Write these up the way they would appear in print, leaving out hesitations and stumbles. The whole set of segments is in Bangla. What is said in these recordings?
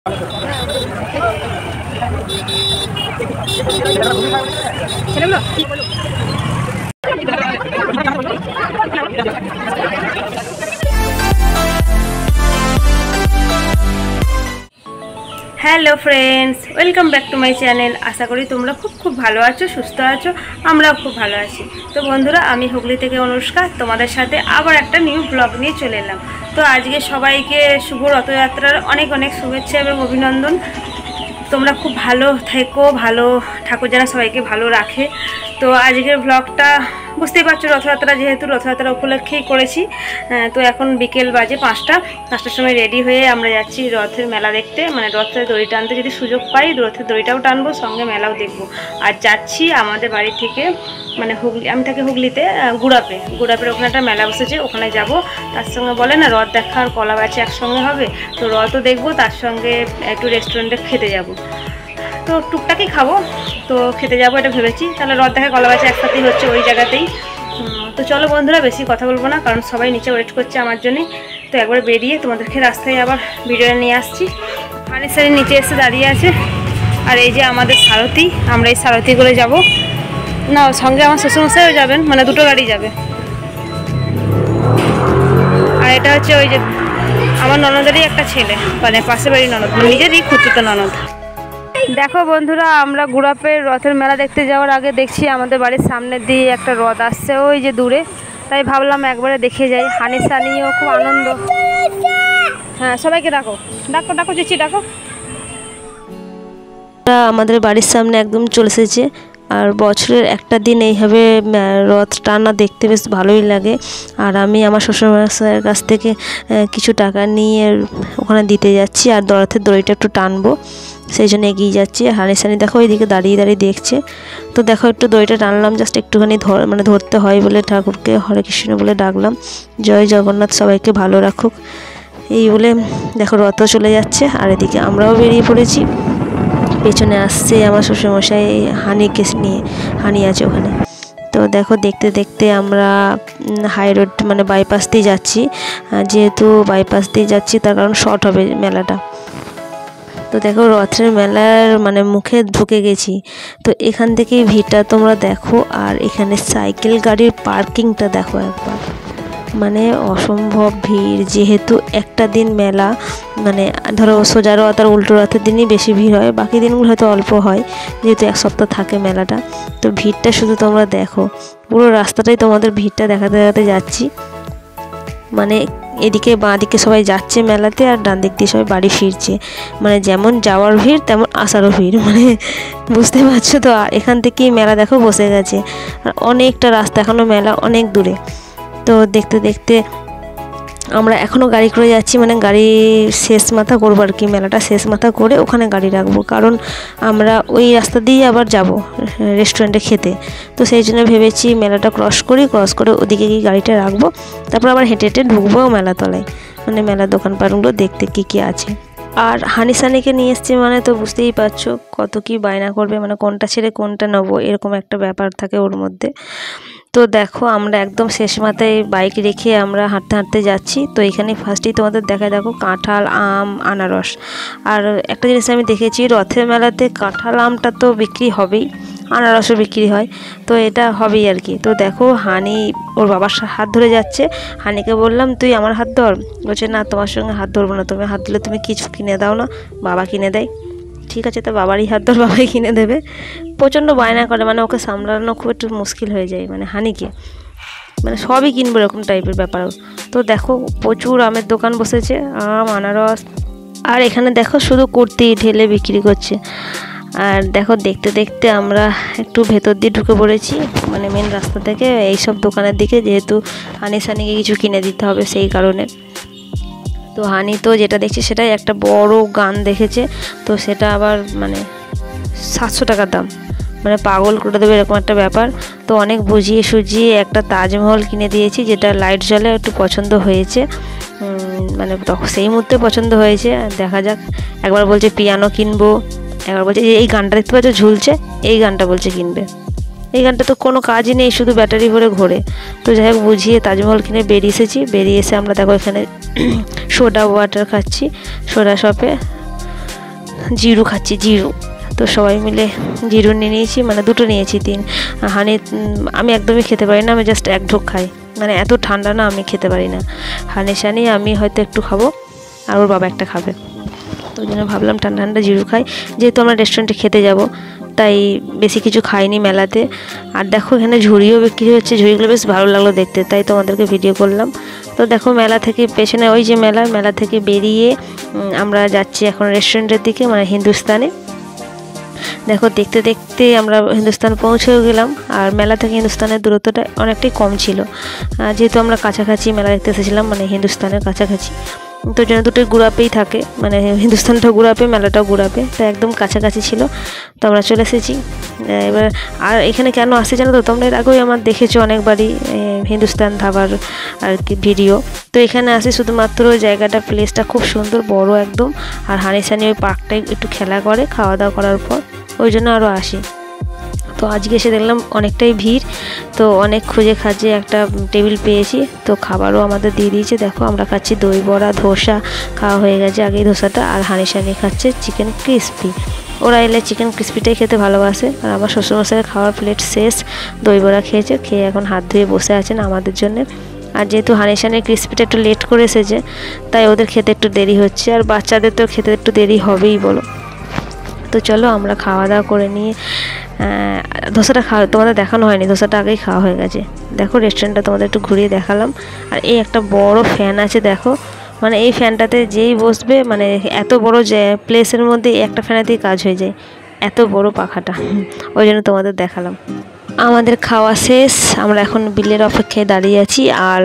Hello friends, welcome back to my channel. आशा करी तुम्हारा खूब भालो आछो, सुस्थ आछो, आमराओ खूब भालो आछि। तो बंधुरा आमी हुगली थेके अनुष्का तुम्हादेर साथे आबार एकटा न्यू ब्लग निये चले एलाम। तो आजके सबाइके शुभ रथयात्रार अनेक अनेक शुभेच्छा एबं अभिनंदन। তোমরা খুব ভালো থেকো, ভালো ঠাকুর যেন সবাইকে ভালো রাখে। তো আজকের ব্লগটা বুঝতেই পারছো, রথযাত্রা যেহেতু রথযাত্রা উপলক্ষেই করেছি। তো এখন বিকেল বাজে 5টার সময় রেডি হয়ে আমরা যাচ্ছি রথের মেলা দেখতে, মানে রথের দড়ি টানতে। যদি সুযোগ পাই রথের দড়িটাও টানবো, সঙ্গে মেলাও দেখবো। আর যাচ্ছি আমাদের বাড়ি থেকে, মানে হুগলি, আমি থাকি হুগলিতে, গুড়াপের ওখানে একটা মেলা বসেছে, ওখানে যাব। তার সঙ্গে বলে না রথ দেখা আর কলা বাছি একসঙ্গে হবে। তো রথও দেখবো, তার সঙ্গে একটু রেস্টুরেন্টে খেতে যাব। তো টুকটাকই খাবো, তো খেতে যাবো এটা ভেবেছি। তাহলে রথ দেখা কলা বাছি একসাথেই হচ্ছে ওই জায়গাতেই। তো চলো বন্ধুরা, বেশি কথা বলবো না, কারণ সবাই নিচে ওয়েট করছে আমার জন্যে। তো একবার বেরিয়ে তোমাদেরকে রাস্তায় আবার ভিডিও নিয়ে আসছি। হানি সারি নিচে এসে দাঁড়িয়ে আছে, আর এই যে আমাদের সারথি, আমরা এই সারথি করে যাব না, সঙ্গে আমার শ্বশুরমশাইও যাবেন, মানে দুটো গাড়ি যাবে। আর এটা হচ্ছে ওই যে আমার ননদেরই একটা ছেলে, মানে পাশের বাড়ির ননদ, নিজেরই খুঁজতো ননদ। দেখো বন্ধুরা, আমরা গুড়াপের রথের মেলা দেখতে যাওয়ার আগে দেখছি আমাদের বাড়ির সামনে দিয়ে একটা রথ আসছে ওই যে দূরে। তাই ভাবলাম একবারে দেখে যাই। হানিসা নিয়েও খুব আনন্দ। হ্যাঁ, সবাইকে ডাকো ডাকো ডাকো, চিচি ডাকো। আমাদের বাড়ির সামনে একদম চলে এসেছে, আর বছরের একটা দিন এইভাবে রথ টানা দেখতে বেশ ভালোই লাগে। আর আমি আমার শ্বশুরমশাইয়ের কাছ থেকে কিছু টাকা নিয়ে ওখানে দিতে যাচ্ছি, আর রথের দড়িটা একটু টানবো, সেই জন্য এগিয়ে যাচ্ছি। আর হানিসানি দেখো ওইদিকে দাঁড়িয়ে দাঁড়িয়ে দেখছে। তো দেখো একটু দড়িটা টানলাম, জাস্ট একটুখানি মানে ধরতে হয় বলে ঠাকুরকে হরে কৃষ্ণ বলে ডাকলাম, জয় জগন্নাথ সবাইকে ভালো রাখুক এই বলে। দেখো রথও চলে যাচ্ছে, আর এদিকে আমরাও বেরিয়ে পড়েছি। পেছনে আসছে আমার শ্বশুরমশাই হানিকে নিয়ে, হানি আছে ওখানে। তো দেখো দেখতে দেখতে আমরা হাই রোড মানে বাইপাস দিয়ে যাচ্ছি। যেহেতু বাইপাস দিয়ে যাচ্ছি তার কারণ শর্ট হবে মেলাটা। তো দেখো রথের মেলার মানে মুখে ঢুকে গেছি। তো এখান থেকেই ভিড়টা তোমরা দেখো, আর এখানে সাইকেল গাড়ির পার্কিংটা দেখো একবার, মানে অসম্ভব ভিড়। যেহেতু একটা দিন মেলা, মানে ধরো সোজা রথ আর উল্টো রথের দিনই বেশি ভিড় হয়, বাকি দিনগুলো হয়তো অল্প হয়, যেহেতু এক সপ্তাহ থাকে মেলাটা। তো ভিড়টা শুধু তোমরা দেখো, পুরো রাস্তাটাই তোমাদের ভিড়টা দেখাতে দেখাতে যাচ্ছি। মানে এদিকে বাঁ দিকে সবাই যাচ্ছে মেলাতে, আর ডান দিক দিয়ে সবাই বাড়ি ফিরছে। মানে যেমন যাওয়ার ভিড় তেমন আসারও ভিড়, মানে বুঝতে পারছো তো। আর এখান থেকেই মেলা দেখো বসে গেছে, আর অনেকটা রাস্তা, এখনও মেলা অনেক দূরে। তো দেখতে দেখতে আমরা এখনও গাড়ি করে যাচ্ছি, মানে গাড়ি শেষ মাথা করবো আর কি, মেলাটা শেষ মাথা করে ওখানে গাড়ি রাখবো, কারণ আমরা ওই রাস্তা দিয়ে আবার যাব রেস্টুরেন্টে খেতে। তো সেই জন্য ভেবেছি মেলাটা ক্রস করে ওদিকে গিয়ে গাড়িটা রাখবো, তারপর আবার হেঁটে হেঁটে ঢুকবো মেলাতলায়, মানে মেলার দোকানপাটগুলো দেখতে কী আছে। আর হানিসানিকে নিয়ে এসছি মানে তো বুঝতেই পারছো কত কি বায়না করবে, মানে কোনটা ছেড়ে কোনটা নেবো, এরকম একটা ব্যাপার থাকে ওর মধ্যে। তো দেখো আমরা একদম শেষ মাথায় বাইক রেখে আমরা হাঁটতে হাঁটতে যাচ্ছি। তো এখানে ফার্স্টেই তোমাদের দেখায়, দেখো কাঁঠাল, আম, আনারস। আর একটা জিনিস আমি দেখেছি, রথের মেলাতে কাঁঠাল আমটা তো বিক্রি হবেই, আনারসও বিক্রি হয়, তো এটা হবেই আর কি। তো দেখো হানি ওর বাবার হাত ধরে যাচ্ছে। হানিকে বললাম তুই আমার হাত ধর, বলছে না তোমার সঙ্গে হাত ধরবো না, তুমি হাত ধরলে তুমি কিছু কিনে দাও না, বাবা কিনে দেয়। ঠিক আছে, তো বাবারই হাত ধর, বাবাই কিনে দেবে। প্রচণ্ড বায়না করে, মানে ওকে সামলানো খুব একটু মুশকিল হয়ে যায়, মানে হানিকে, মানে সবই কিনবো এরকম টাইপের ব্যাপারও। তো দেখো প্রচুর আমের দোকান বসেছে, আম, আনারস। আর এখানে দেখো শুধু কুর্তি ঢেলে বিক্রি করছে। আর দেখো দেখতে দেখতে আমরা একটু ভেতর দিয়ে ঢুকে পড়েছি, মানে মেন রাস্তা থেকে এইসব দোকানের দিকে, যেহেতু হানিকে কিছু কিনে দিতে হবে সেই কারণে। তো হানি তো যেটা দেখছি সেটাই একটা বড় গান দেখেছে, তো সেটা আবার মানে 700 টাকার দাম, মানে পাগল করে দেবে এরকম একটা ব্যাপার। তো অনেক বুঝিয়ে সুঝিয়ে একটা তাজমহল কিনে দিয়েছি, যেটা লাইট জ্বলে, একটু পছন্দ হয়েছে, মানে তখন সেই মুহূর্তে পছন্দ হয়েছে। দেখা যাক, একবার বলছে পিয়ানো কিনবো, একবার বলছে এই গানটা দেখতে পাচ্ছ ঝুলছে, এই গানটা বলছে কিনবে। এই গানটা তো কোনো কাজই নেই, শুধু ব্যাটারি ভরে ঘোরে। তো যাই হোক বুঝিয়ে তাজমহল কিনে বেরিয়ে এসে আমরা দেখো এখানে সোডা ওয়াটার খাচ্ছি, সোডা শপে। জিরু খাচ্ছি, জিরু। তো সবাই মিলে জিরু নিয়ে নিয়েছি, মানে দুটো নিয়েছি। হানি আমি একদমই খেতে পারি না, আমি জাস্ট এক ঢোক খাই, মানে এত ঠান্ডা না আমি খেতে পারি না। হানি সানি আমি হয়তো একটু খাবো, আর ওর বাবা একটা খাবে। তো ওই জন্য ভাবলাম ঠান্ডা ঠান্ডা জিরু খাই, যেহেতু আমরা রেস্টুরেন্টে খেতে যাব, তাই বেশি কিছু খাইনি মেলাতে। আর দেখো এখানে ঝুড়িও বিক্রি হচ্ছে, ঝুড়িগুলো বেশ ভালো লাগলো দেখতে, তাই তোমাদেরকে ভিডিও করলাম। তো দেখো মেলা থেকে পেছনে ওই যে মেলা থেকে বেরিয়ে আমরা যাচ্ছি এখন রেস্টুরেন্টের দিকে, মানে হিন্দুস্তানে। দেখো দেখতে দেখতে আমরা হিন্দুস্তান পৌঁছেও গেলাম। আর মেলা থেকে হিন্দুস্তানের দূরত্বটা অনেকটাই কম ছিল, যেহেতু আমরা কাছাকাছি মেলা দেখতে এসেছিলাম, মানে হিন্দুস্তানের কাছাকাছি। তো যেন দুটোই গুড়াপেই থাকে, মানে হিন্দুস্তানটাও গুড়াপে, মেলাটাও গুড়াপে, তো একদম কাছাকাছি ছিল। তো আমরা চলে এসেছি এবার। আর এখানে কেন আসছে জানো তো, তোমরা এর আগেই আমার দেখেছো অনেকবারই হিন্দুস্তান ধাবার আর কি ভিডিও। তো এখানে আসি শুধুমাত্র জায়গাটা, প্লেসটা খুব সুন্দর, বড় একদম। আর হানি সানি ওই পার্কটায় একটু খেলা করে খাওয়া দাওয়া করার পর, ওই জন্য আরও আসি। তো আজকে এসে দেখলাম অনেকটাই ভিড়, তো অনেক খুঁজে খাজে একটা টেবিল পেয়েছি। তো খাবারও আমাদের দিয়ে দিয়েছে। দেখো আমরা খাচ্ছি দই বড়া, ধোসা খাওয়া হয়ে গেছে আগেই ধোসাটা, আর হানি সানি খাচ্ছে চিকেন ক্রিসপি। ওরা এলে চিকেন ক্রিসপিটাই খেতে ভালোবাসে। আর আমার শ্বশুরমশাইয়ের খাওয়ার প্লেট শেষ, দই বড়া খেয়েছে, খেয়ে এখন হাত ধুয়ে বসে আছেন আমাদের জন্যে। আর যেহেতু হানি সানির ক্রিসপিটা একটু লেট করে এসেছে, তাই ওদের খেতে একটু দেরি হচ্ছে, আর বাচ্চাদের তো খেতে একটু দেরি হবেই বলো। তো চলো আমরা খাওয়া দাওয়া করে নিয়ে, ধোসাটা তোমাদের দেখানো হয়নি, ধোসাটা আগেই খাওয়া হয়ে গেছে। দেখো রেস্টুরেন্টটা তোমাদের একটু ঘুরিয়ে দেখালাম। আর এই একটা বড় ফ্যান আছে দেখো, মানে এই ফ্যানটাতে যেই বসবে, মানে এত বড় যে প্লেসের মধ্যে একটা ফ্যানেতেই কাজ হয়ে যায়, এত বড় পাখাটা, ওই জন্য তোমাদের দেখালাম। আমাদের খাওয়া শেষ, আমরা এখন বিলের অপেক্ষায় দাঁড়িয়ে আছি। আর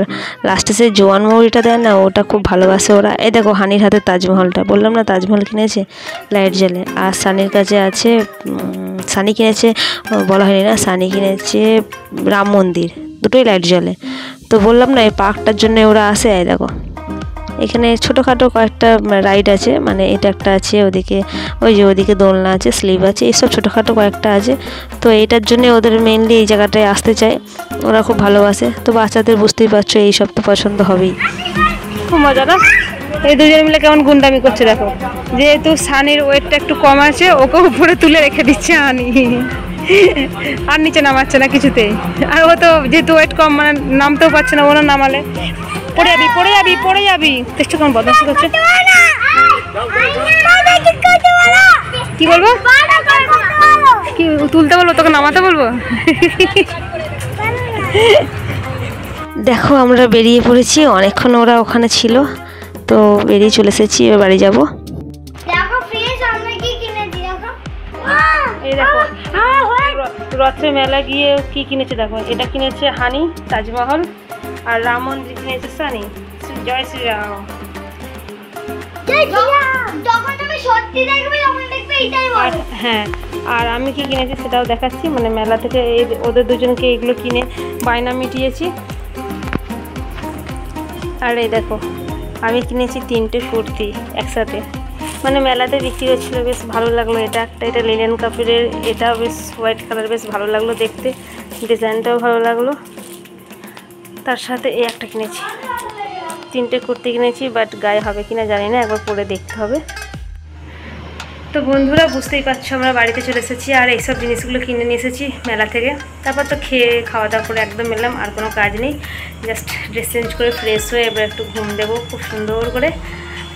লাস্টে সে জোয়ান মৌরিটা দেয় না, ওটা খুব ভালোবাসে ওরা। এই দেখো হানির হাতে তাজমহলটা, বললাম না তাজমহল কিনেছে লাইট জ্বলে। আর সানির কাছে আছে, সানি কিনেছে, বলা হয়নি না, সানি কিনেছে রাম মন্দির, দুটোই লাইট জ্বলে। তো বললাম না এই পার্কটার জন্য ওরা আসে। এই দেখো এখানে ছোটোখাটো কয়েকটা রাইড আছে, মানে এটা একটা আছে, ওদিকে ওই যে ওদিকে দোলনা আছে, স্লিপ আছে, এইসব ছোটোখাটো কয়েকটা আছে। তো এইটার জন্য ওদের মেনলি এই জায়গাটায় আসতে চায়, ওরা খুব ভালোবাসে। তো বাচ্চাদের বুঝতেই পারছো এইসব তো পছন্দ হবেই। খুব মজা না, এই দুজন মিলে কেমন গুন্ডামি করছে দেখো। যেহেতু সানির ওয়েটটা একটু কম আছে, ওকে উপরে তুলে রেখে দিচ্ছে হানি, আর নিচে নামাচ্ছে না কিছুতেই। আর ও তো যেহেতু ওয়েট কম, মানে নামতেও পারছে না, ওরা নামালে পড়ে যাবি পড়ে যাবি পড়ে যাবি। দেখছো কেমন বদমাশ করছে। কি বলবো, কি তুলতে বলবো, তোকে নামাতে বলবো। দেখো আমরা বেরিয়ে পড়েছি, অনেকক্ষণ ওরা ওখানে ছিল, তো বেরিয়ে চলে এসেছি, এবার বাড়ি যাবো। এই দেখো রথে মেলা গিয়ে কি কিনেছে দেখো, এটা কিনেছে হানি তাজমহল, আর রাম মন্দির কিনেছে সানি। জয় শ্রীরাম। হ্যাঁ, আর আমি কি কিনেছি সেটাও দেখাচ্ছি, মানে মেলা থেকে ওদের দুজনকে এগুলো কিনে বায়না মিটিয়েছি। আর এই দেখো আমি কিনেছি 3টে কুর্তি একসাথে, মানে মেলাতে বিক্রি হচ্ছিলো, বেশ ভালো লাগলো। এটা একটা, এটা লিলেন কাপড়ের, এটা বেশ হোয়াইট কালার, বেশ ভালো লাগলো দেখতে, ডিজাইনটাও ভালো লাগলো। তার সাথে এই একটা কিনেছি, 3টে কুর্তি কিনেছি, বাট গায়ে হবে কিনা জানি না, একবার পরে দেখতে হবে। তো বন্ধুরা বুঝতেই পারছো আমরা বাড়িতে চলে এসেছি, আর এইসব জিনিসগুলো কিনে নিয়ে এসেছি মেলা থেকে। তারপর তো খেয়ে খাওয়া দাওয়া করে একদম এলাম, আর কোনো কাজ নেই, জাস্ট ড্রেস চেঞ্জ করে ফ্রেশ হয়ে এবার একটু ঘুম দেবো খুব সুন্দর করে।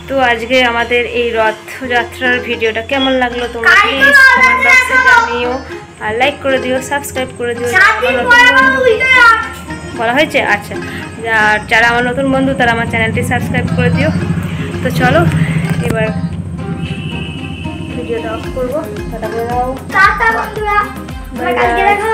তো আজকে আমাদের এই রথযাত্রার ভিডিওটা কেমন লাগলো তোমরা প্লিজ কমেন্ট বক্সে জানিও, আর লাইক করে দিও, সাবস্ক্রাইব করে দিও। বলা হয়েছে আচ্ছা, আর যারা আমার নতুন বন্ধু তারা আমার চ্যানেলটি সাবস্ক্রাইব করে দিও। তো চলো এবার ভিডিওটা অফ করবো, টাটা করে দাও, টাটা বন্ধুরা, কালকে দেখা